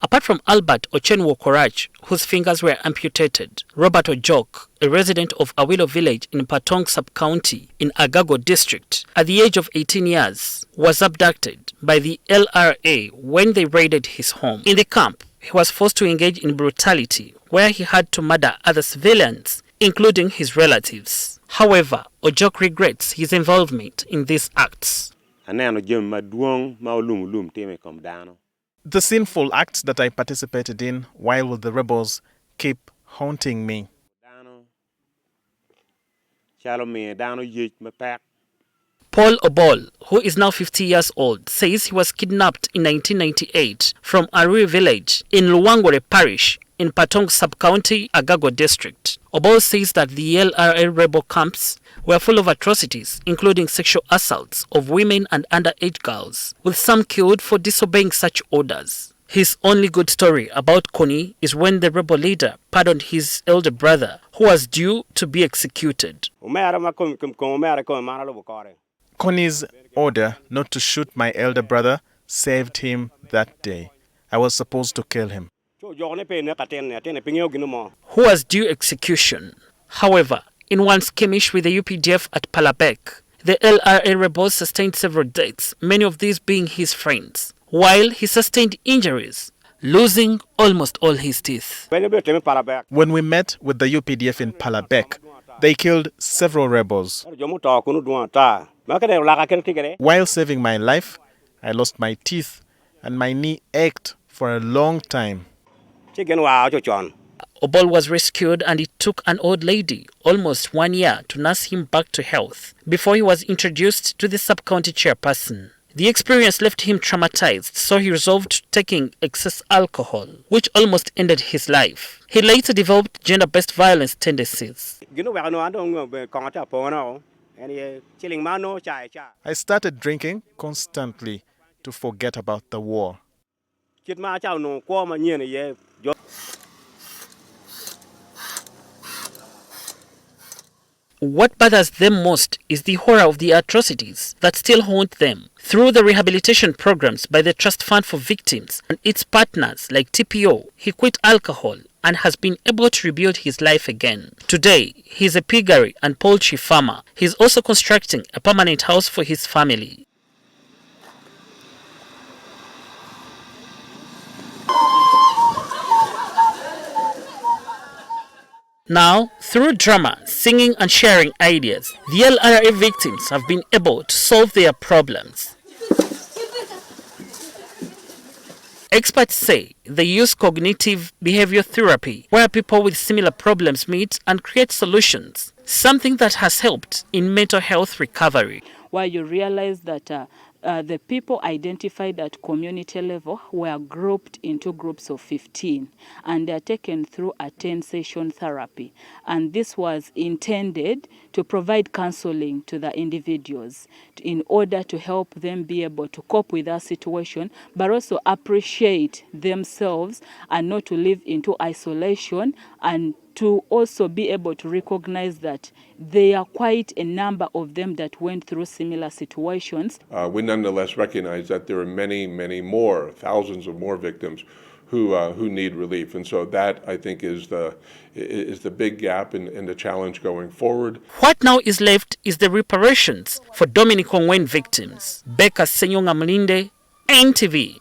Apart from Albert Ochenwo Korach, whose fingers were amputated, Robert Ojok, a resident of Awilo village in Patong sub-county in Agago district, at the age of 18 years, was abducted by the LRA when they raided his home. In the camp, he was forced to engage in brutality, where he had to murder other civilians, including his relatives. However, Ojok regrets his involvement in these acts. The sinful acts that I participated in while with the rebels keep haunting me. Paul Obol, who is now 50 years old, says he was kidnapped in 1998 from Arui village in Luwangore parish in Patong sub-county, Agago district. Obol says that the LRA rebel camps were full of atrocities, including sexual assaults of women and underage girls, with some killed for disobeying such orders. His only good story about Kony is when the rebel leader pardoned his elder brother, who was due to be executed. Kony's order not to shoot my elder brother saved him that day. I was supposed to kill him. Who was due execution. However, in one skirmish with the UPDF at Palabek, the LRA rebels sustained several deaths, many of these being his friends, while he sustained injuries, losing almost all his teeth. When we met with the UPDF in Palabek, they killed several rebels. While saving my life, I lost my teeth and my knee ached for a long time. Obol was rescued, and it took an old lady almost 1 year to nurse him back to health before he was introduced to the sub-county chairperson. The experience left him traumatized, so he resolved taking excess alcohol, which almost ended his life. He later developed gender-based violence tendencies. I started drinking constantly to forget about the war. What bothers them most is the horror of the atrocities that still haunt them. Through the rehabilitation programs by the Trust Fund for Victims and its partners like TPO, he quit alcohol and has been able to rebuild his life again. Today, he is a piggery and poultry farmer. He is also constructing a permanent house for his family. Now, through drama, singing and sharing ideas, the LRA victims have been able to solve their problems. Experts say they use cognitive behavior therapy, where people with similar problems meet and create solutions, something that has helped in mental health recovery. Where you realize that the people identified at community level were grouped into groups of 15, and they are taken through a 10-session therapy. And this was intended to provide counseling to the individuals in order to help them be able to cope with their situation, but also appreciate themselves and not to live into isolation, and to also be able to recognize that there are quite a number of them that went through similar situations. We nonetheless recognize that there are many, many more, thousands of more victims who need relief. And so that, I think, is the big gap and the challenge going forward. What now is left is the reparations for Dominic Ongwen victims. Becca Senyonga Mlinde, NTV.